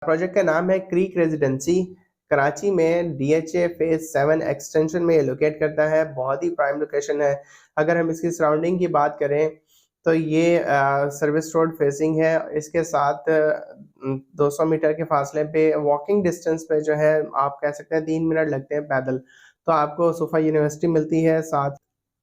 Project का नाम है क्रीक रेजिडेंसी। कराची में डीएचए फेज 7 एक्सटेंशन में ये लोकेट करता है। बहुत ही प्राइम लोकेशन है। अगर हम इसकी सराउंडिंग की बात करें तो ये सर्विस रोड फेसिंग है। इसके साथ 200 मीटर के फासले पे वॉकिंग डिस्टेंस पे जो है आप कह सकते हैं 3 मिनट लगते हैं पैदल। तो आपको सोफा यूनिवर्सिटी मिलती है साथ।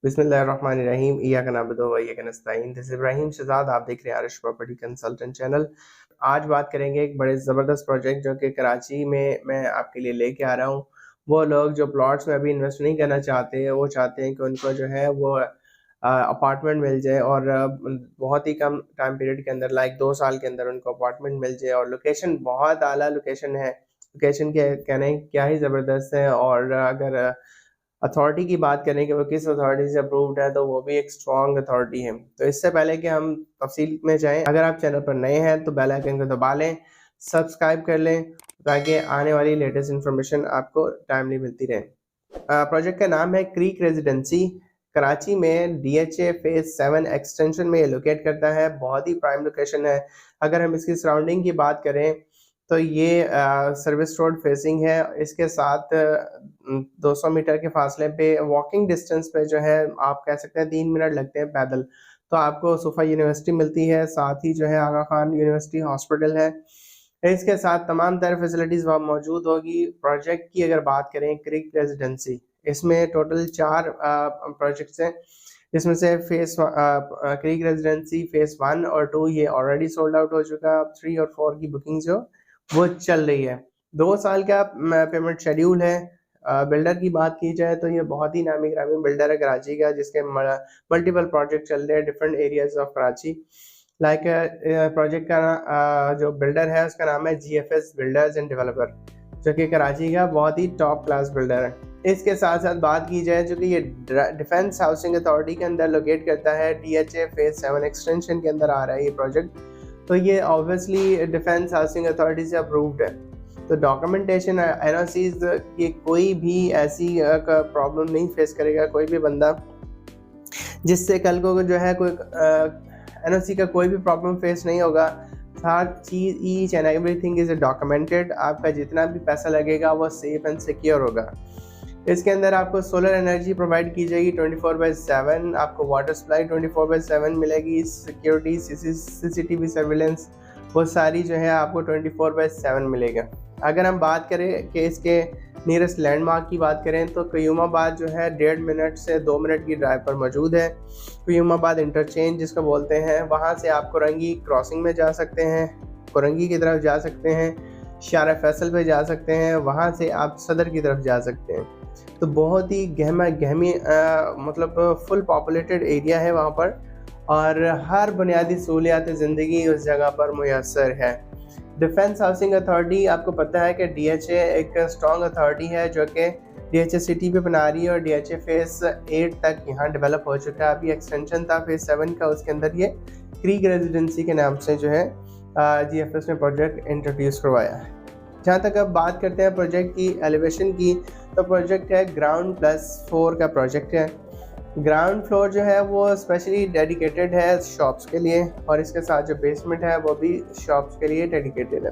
बिस्मिल्लाहिर्रहमानिर्रहीम, इय्याका नअबुदु व इय्याका नस्तईन। दिस इज इब्राहिम शहजाद, आप देख रहे हैं आरिश प्रॉपर्टी कंसल्टेंट चैनल। आज बात करेंगे एक बड़े ज़बरदस्त प्रोजेक्ट जो कि कराची में मैं आपके लिए लेके आ रहा हूँ। वो लोग जो प्लॉट्स में अभी इन्वेस्ट नहीं करना चाहते, वो चाहते हैं कि उनको जो है वो अपार्टमेंट मिल जाए और बहुत ही कम टाइम पीरियड के अंदर, लाइक 2 साल के अंदर उनको अपार्टमेंट मिल जाए। और लोकेशन बहुत आला लोकेशन है। लोकेशन के कहने क्या ही ज़बरदस्त है। और अगर अथॉरिटी की बात करें कि वो किस अथॉरिटी से अप्रूव्ड है, तो वो भी एक स्ट्रॉन्ग अथॉरिटी है। तो इससे पहले कि हम तफसील में जाएं, अगर आप चैनल पर नए हैं तो बेल आइकन को दबा लें, सब्सक्राइब कर लें ताकि आने वाली लेटेस्ट इन्फॉर्मेशन आपको टाइमली मिलती रहे। प्रोजेक्ट का नाम है क्रीक रेजिडेंसी। कराची में डीएचए फेज 7 एक्सटेंशन में ये लोकेट करता है। बहुत ही प्राइम लोकेशन है। अगर हम इसकी सराउंडिंग की बात करें तो ये सर्विस रोड फेसिंग है। इसके साथ 200 मीटर के फासले पे वॉकिंग डिस्टेंस पे जो है आप कह सकते हैं 3 मिनट लगते हैं पैदल। तो आपको सोफा यूनिवर्सिटी मिलती है, साथ ही जो है आगा खान यूनिवर्सिटी हॉस्पिटल है। इसके साथ तमाम तरह फैसिलिटीज़ वहाँ मौजूद होगी। प्रोजेक्ट की अगर बात करें क्रिक रेजिडेंसी, इसमें टोटल 4 प्रोजेक्ट्स हैं। जिसमें से क्रिक रेजिडेंसी फेज़ 1 और 2 ये ऑलरेडी सोल्ड आउट हो चुका है। अब 3 और 4 की बुकिंग जो वो चल रही है। 2 साल का पेमेंट शेड्यूल है। बिल्डर की बात की जाए तो ये बहुत ही नामी गिरामी बिल्डर है कराची का, जिसके मल्टीपल प्रोजेक्ट चल रहे हैं different areas of Karachi. Like project का जो बिल्डर है उसका नाम है जीएफएस बिल्डर्स एंड डेवलपर, जो कि कराची का बहुत ही टॉप क्लास बिल्डर है। इसके साथ साथ बात की जाए जो कि ये डिफेंस हाउसिंग अथॉरिटी के अंदर लोकेट करता है। डीएचए फेज 7 एक्सटेंशन के अंदर आ रहा है ये प्रोजेक्ट। तो ये ऑब्वियसली डिफेंस हाउसिंग अथॉरिटी से अप्रूव्ड है। तो डॉक्यूमेंटेशन एनओसीज की कोई भी ऐसी प्रॉब्लम नहीं फेस करेगा कोई भी बंदा, जिससे कल को जो है कोई एनओसी का कोई भी प्रॉब्लम फेस नहीं होगा। हर चीज़ each and everything is documented. आपका जितना भी पैसा लगेगा वो सेफ एंड सिक्योर होगा। इसके अंदर आपको सोलर एनर्जी प्रोवाइड की जाएगी 24/7। आपको वाटर सप्लाई 24/7 मिलेगी। सिक्योरिटी, सीसीटीवी सर्विलेंस, वो सारी जो है आपको 24/7 मिलेगा। अगर हम बात करें कि इसके नियरेस्ट लैंडमार्क की बात करें तो क्यूमाबाद जो है 1.5 मिनट से 2 मिनट की ड्राइव पर मौजूद है। क्यूमाबाद इंटरचेंज जिसको बोलते हैं, वहाँ से आप कोरंगी क्रॉसिंग में जा सकते हैं, कोरंगी की तरफ जा सकते हैं, शारा फैसल पे जा सकते हैं, वहाँ से आप सदर की तरफ जा सकते हैं। तो बहुत ही गहमी मतलब फुल पॉपुलेटेड एरिया है वहाँ पर, और हर बुनियादी सहूलियात ज़िंदगी उस जगह पर मुयस्सर है। डिफेंस हाउसिंग अथॉरिटी, आपको पता है कि डीएचए एक स्ट्रॉन्ग अथॉरिटी है जो कि डीएचए सिटी पे बना रही है और डीएचए फेज 8 तक यहाँ डेवलप हो चुका है। अभी एक्सटेंशन था फेज 7 का, उसके अंदर ये क्रीक रेजिडेंसी के नाम से जो है जीएफएस ने प्रोजेक्ट इंट्रोड्यूस करवाया है। जहाँ तक अब बात करते हैं प्रोजेक्ट की एलिवेशन की, तो प्रोजेक्ट है ग्राउंड +4 का प्रोजेक्ट है। ग्राउंड फ्लोर जो है वो स्पेशली डेडिकेटेड है शॉप्स के लिए, और इसके साथ जो बेसमेंट है वो भी शॉप्स के लिए डेडिकेटेड है।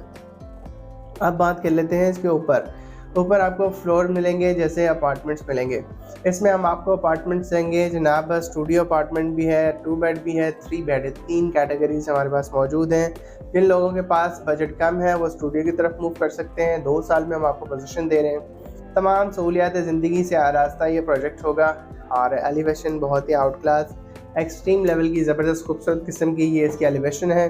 अब बात कर लेते हैं इसके ऊपर आपको फ्लोर मिलेंगे जैसे अपार्टमेंट्स मिलेंगे। इसमें हम आपको अपार्टमेंट्स देंगे जनाब। स्टूडियो अपार्टमेंट भी है, 2 बेड भी है, 3 बेड है। 3 कैटेगरीज हमारे पास मौजूद हैं। जिन लोगों के पास बजट कम है वो स्टूडियो की तरफ मूव कर सकते हैं। 2 साल में हम आपको पोजीशन दे रहे हैं। तमाम सहूलियात ज़िंदगी से आरास्ता ये प्रोजेक्ट होगा, और एलिवेशन बहुत ही आउट क्लास एक्सट्रीम लेवल की ज़बरदस्त खूबसूरत किस्म की ये इसकी एलिवेशन है।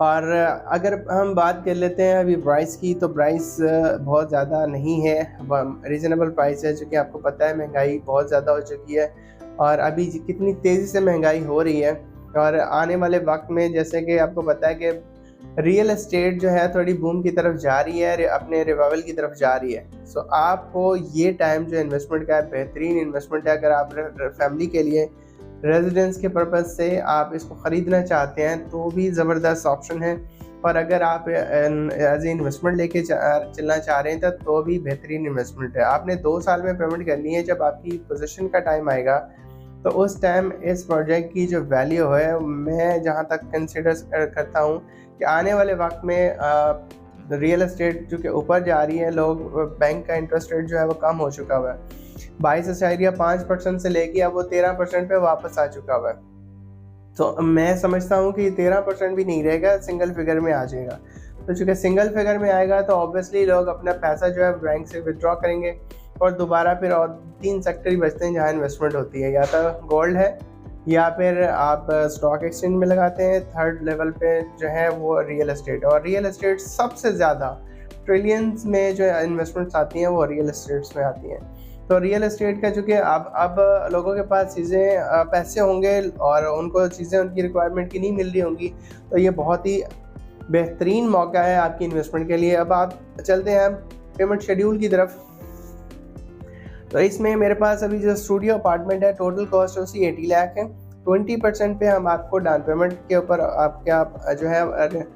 और अगर हम बात कर लेते हैं अभी प्राइस की, तो प्राइस बहुत ज़्यादा नहीं है, रीज़नेबल प्राइस है। जो कि आपको पता है महंगाई बहुत ज़्यादा हो चुकी है, और अभी कितनी तेज़ी से महंगाई हो रही है। और आने वाले वक्त में जैसे कि आपको पता है कि रियल एस्टेट जो है थोड़ी बूम की तरफ जा रही है, अपने रिवाइवल की तरफ जा रही है। सो आपको ये टाइम जो इन्वेस्टमेंट का है बेहतरीन इन्वेस्टमेंट है। अगर आप फैमिली के लिए रेजिडेंस के पर्पज़ से आप इसको ख़रीदना चाहते हैं तो भी ज़बरदस्त ऑप्शन है, और अगर आप एज ए इन्वेस्टमेंट लेके चलना चाह रहे हैं तो भी बेहतरीन इन्वेस्टमेंट है। आपने 2 साल में पेमेंट करनी है। जब आपकी पोजीशन का टाइम आएगा तो उस टाइम इस प्रोजेक्ट की जो वैल्यू है, मैं जहाँ तक कंसिडर करता हूँ कि आने वाले वक्त में रियल एस्टेट जो कि ऊपर जा रही है, लोग बैंक का इंटरेस्ट रेट जो है वो कम हो चुका हुआ है, 22.5% से लेके अब वो 13% पे वापस आ चुका हुआ है। तो मैं समझता हूँ कि 13% भी नहीं रहेगा, सिंगल फिगर में आ जाएगा। तो चूँकि सिंगल फिगर में आएगा तो ऑब्वियसली लोग अपना पैसा जो है बैंक से विड्रॉ करेंगे और दोबारा फिर और 3 सेक्टर ही बचते हैं जहाँ इन्वेस्टमेंट होती है, या तो गोल्ड है या फिर आप स्टॉक एक्सचेंज में लगाते हैं, थर्ड लेवल पे जो है वो रियल एस्टेट। और रियल एस्टेट सबसे ज़्यादा ट्रिलियंस में जो इन्वेस्टमेंट्स आती हैं वो रियल एस्टेट्स में आती हैं। तो रियल एस्टेट का चूँकि अब लोगों के पास चीज़ें पैसे होंगे और उनको चीज़ें उनकी रिक्वायरमेंट की नहीं मिल रही होंगी, तो ये बहुत ही बेहतरीन मौका है आपकी इन्वेस्टमेंट के लिए। अब आप चलते हैं पेमेंट शेड्यूल की तरफ। तो इसमें मेरे पास अभी जो स्टूडियो अपार्टमेंट है, टोटल कॉस्ट उसकी 80 लाख है। 20% पे हम आपको डाउन पेमेंट के ऊपर आपका जो है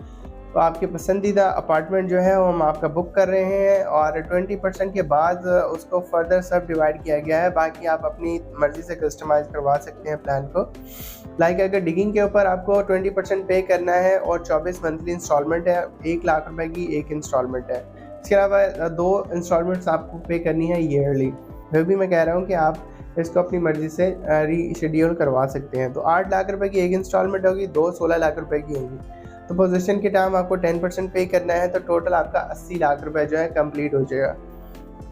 तो आपके पसंदीदा अपार्टमेंट जो है वो हम आपका बुक कर रहे हैं, और 20% के बाद उसको फर्दर सब डिवाइड किया गया है। बाकी आप अपनी मर्ज़ी से कस्टमाइज़ करवा सकते हैं प्लान को। लाइक अगर डिगिंग के ऊपर आपको 20% पे करना है और 24 मंथली इंस्टॉलमेंट है, 1 लाख रुपए की एक इंस्टॉलमेंट है। इसके अलावा 2 इंस्टॉलमेंट्स आपको पे करनी है ईयरली। फिर भी मैं कह रहा हूँ कि आप इसको अपनी मर्ज़ी से रीशेड्यूल करवा सकते हैं। तो 8 लाख रुपए की एक इंस्टॉलमेंट होगी, 2 16 लाख रुपए की होगी। तो पोजीशन के टाइम आपको 10% पे करना है, तो टोटल आपका 80 लाख रुपए जो है कंप्लीट हो जाएगा।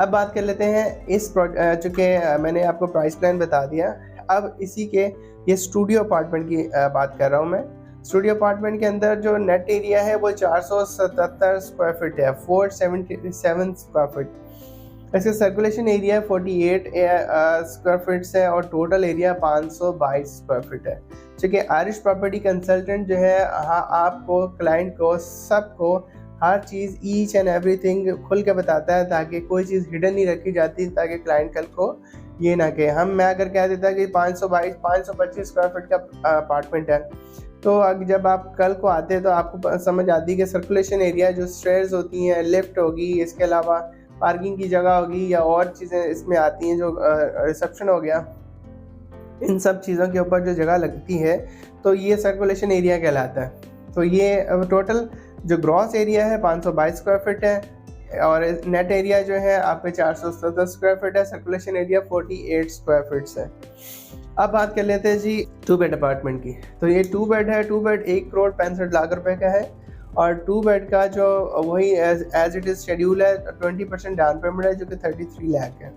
अब बात कर लेते हैं इस चूँकि मैंने आपको प्राइस प्लान बता दिया, अब इसी के ये स्टूडियो अपार्टमेंट की बात कर रहा हूँ मैं। स्टूडियो अपार्टमेंट के अंदर जो नेट एरिया है वो 477 स्क्वायर फीट है, 477 स्क्वायर फीट। इसका सर्कुलेशन एरिया 48 स्क्वायर फीट्स है और टोटल एरिया 522 स्क्वायर फीट है। क्योंकि आयरिश प्रॉपर्टी कंसल्टेंट जो है आपको, क्लाइंट को, सबको हर चीज़ ईच एंड एवरीथिंग खुल के बताता है, ताकि कोई चीज़ हिडन नहीं रखी जाती, ताकि क्लाइंट कल को ये ना कहे मैं अगर कह देता कि 525 स्क्वायर फीट का अपार्टमेंट है, तो जब आप कल को आते हैं तो आपको समझ आती है कि सर्कुलेशन एरिया जो स्टेयर्स होती हैं, लिफ्ट होगी, इसके अलावा पार्किंग की जगह होगी या और चीज़ें इसमें आती हैं, जो रिसेप्शन हो गया, इन सब चीज़ों के ऊपर जो जगह लगती है तो ये सर्कुलेशन एरिया कहलाता है। तो ये टोटल जो ग्रॉस एरिया है 522 स्क्वायर फीट है और नेट एरिया जो है आपके 477 स्क्वायर फीट है, सर्कुलेशन एरिया 48 स्क्वायर फीट्स है। अब बात कर लेते हैं जी 2 बेड अपार्टमेंट की। तो ये 2 बेड है, 2 बेड 1 करोड़ 65 लाख रुपए का है और 2 बेड का जो वही एज इट इज़ शेड्यूल है, 20% डाउन पेमेंट है जो कि 33 लाख है।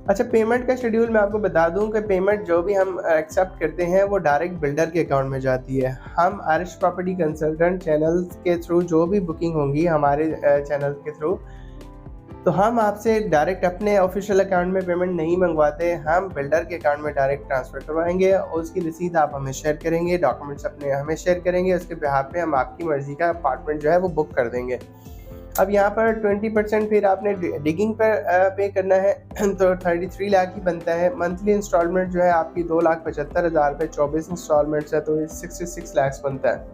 अच्छा, पेमेंट का शेड्यूल मैं आपको बता दूं कि पेमेंट जो भी हम एक्सेप्ट करते हैं वो डायरेक्ट बिल्डर के अकाउंट में जाती है। हम आयरिश प्रॉपर्टी कंसल्टेंट चैनल के थ्रू जो भी बुकिंग होंगी हमारे चैनल के थ्रू, तो हम आपसे डायरेक्ट अपने ऑफिशियल अकाउंट में पेमेंट नहीं मंगवाते, हम बिल्डर के अकाउंट में डायरेक्ट ट्रांसफ़र करवाएंगे और उसकी रसीद आप हमें शेयर करेंगे, डॉक्यूमेंट्स अपने हमें शेयर करेंगे, उसके बिहाफ पे हम आपकी मर्ज़ी का अपार्टमेंट जो है वो बुक कर देंगे। अब यहाँ पर 20% फिर आपने डिगिंग पर पे करना है तो 33 लाख ही बनता है। मंथली इंस्टॉलमेंट जो है आपकी 2,75,000 रुपये, 24 इंस्टॉलमेंट्स है तो 66 लाख बनता है।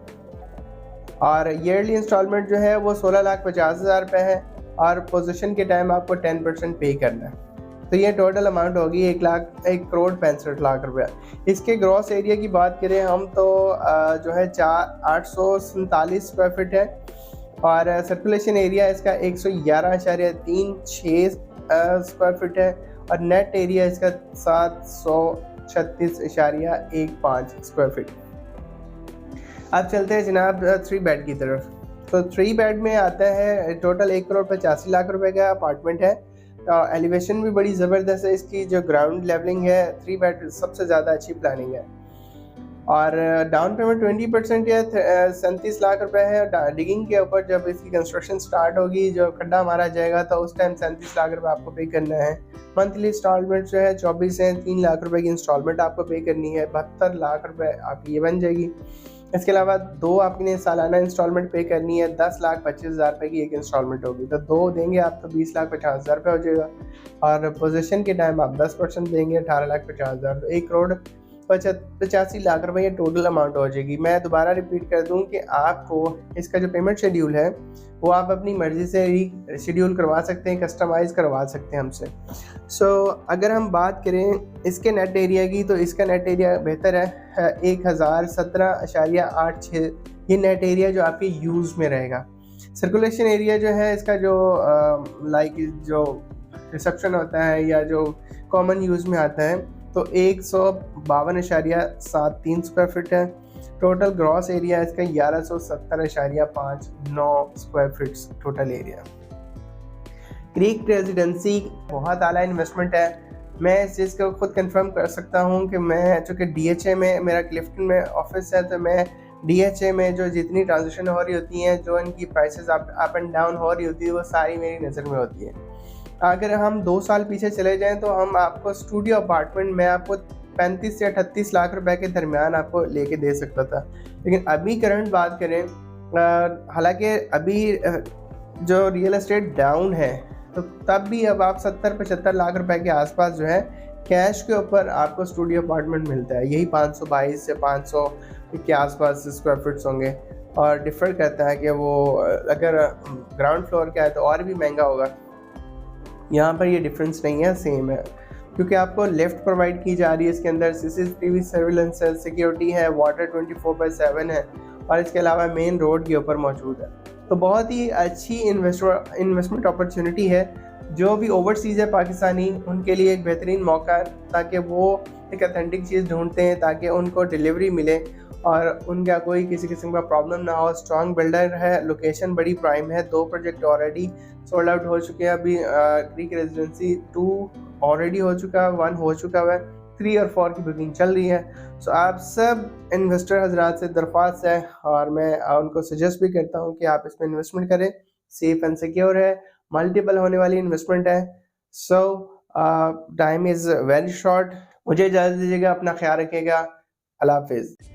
और ईयरली इंस्टॉलमेंट जो है वो 16,50,000 रुपये है और पोजीशन के टाइम आपको 10% पे करना है। तो ये टोटल अमाउंट होगी 1 करोड़ 65 लाख रुपया। इसके ग्रॉस एरिया की बात करें हम तो जो है 847 स्क्वायर फीट है और सर्कुलेशन एरिया इसका 111.36 स्क्वायर फीट है और नेट एरिया इसका 736.15 स्क्वायर फीट। अब चलते हैं जनाब 3 बेड की तरफ। तो 3 बेड में आता है टोटल 1 करोड़ 85 लाख रुपए का अपार्टमेंट है। एलिवेशन भी बड़ी ज़बरदस्त है इसकी, जो ग्राउंड लेवलिंग है 3 बेड सबसे ज़्यादा अच्छी प्लानिंग है और डाउन पेमेंट 20% या 37 लाख रुपए है। डिगिंग के ऊपर जब इसकी कंस्ट्रक्शन स्टार्ट होगी, जो खड्डा मारा जाएगा तो उस टाइम 37 लाख रुपए आपको पे करना है। मंथली इंस्टॉलमेंट जो है 24 से 3 लाख रुपए की इंस्टॉलमेंट आपको पे करनी है, 72 लाख रुपए आपकी ये बन जाएगी। इसके अलावा 2 आपने सालाना इंस्टॉलमेंट पे करनी है, 10,25,000 रुपये की एक इंस्टॉलमेंट होगी, तो 2 देंगे आप तो 20,50,000 रुपये हो जाएगा और पोजीशन के टाइम आप 10% देंगे 18,50,000, तो 1 करोड़ 85 लाख रुपए ये टोटल अमाउंट हो जाएगी। मैं दोबारा रिपीट कर दूं कि आपको इसका जो पेमेंट शेड्यूल है वो आप अपनी मर्ज़ी से री शेड्यूल करवा सकते हैं, कस्टमाइज़ करवा सकते हैं हमसे। अगर हम बात करें इसके नेट एरिया की, तो इसका नेट एरिया बेहतर है 1017.86, ये नेट एरिया जो आपके यूज़ में रहेगा। सर्कुलेशन एरिया जो है इसका जो लाइक जो रिसेप्शन होता है या जो कॉमन यूज़ में आता है तो 152.73 स्क्वायर फीट है। टोटल ग्रॉस एरिया इसका 1170.59 square feet total area. Creek residency बहुत आला इन्वेस्टमेंट है। मैं इस चीज़ को खुद कंफर्म कर सकता हूँ कि मैं चूँकि DHA में मेरा क्लिफ्टन में ऑफिस है तो मैं DHA में जो जितनी ट्रांजेक्शन हो रही होती हैं, जो इनकी प्राइसेस अप एंड डाउन हो रही होती है, वो सारी मेरी नज़र में होती है। अगर हम 2 साल पीछे चले जाएं तो हम आपको स्टूडियो अपार्टमेंट में आपको 35 से 38 लाख रुपए के दरमियान आपको लेके दे सकता था। लेकिन अभी करंट बात करें, हालांकि अभी जो रियल एस्टेट डाउन है तो तब भी अब आप 70-75 लाख रुपए के आसपास जो है कैश के ऊपर आपको स्टूडियो अपार्टमेंट मिलता है। यही 522 से 500 के आसपास स्क्वायर फीट्स होंगे और डिफर करता है कि वो अगर ग्राउंड फ्लोर का है तो और भी महंगा होगा। यहाँ पर ये डिफरेंस नहीं है, सेम है, क्योंकि आपको लिफ्ट प्रोवाइड की जा रही है। इसके अंदर CCTV सर्विलेंस है, सिक्योरिटी है, वाटर 24/7 है और इसके अलावा मेन रोड के ऊपर मौजूद है। तो बहुत ही अच्छी इन्वेस्टमेंट अपॉर्चुनिटी है। जो भी ओवरसीज़ है पाकिस्तानी, उनके लिए एक बेहतरीन मौका, ताकि वो एक ऑथेंटिक चीज़ ढूंढते हैं ताकि उनको डिलीवरी मिले और उनका कोई किसी किस्म का प्रॉब्लम ना हो। स्ट्रॉन्ग बिल्डर है, लोकेशन बड़ी प्राइम है, 2 प्रोजेक्ट ऑलरेडी सोल्ड आउट हो चुके हैं। अभी क्रीक रेजिडेंसी 2 ऑलरेडी हो चुका है, 1 हो चुका है, 3 और 4 की बुकिंग चल रही है। सो आप सब इन्वेस्टर हजरात से दरख्वास्त है और मैं उनको सजेस्ट भी करता हूँ कि आप इसमें इन्वेस्टमेंट करें। सेफ एंड सिक्योर है, मल्टीपल होने वाली इन्वेस्टमेंट है। सो टाइम इज़ वेरी शॉर्ट। मुझे इजाज़त दीजिएगा, अपना ख्याल रखिएगा। अल्लाह हाफिज़।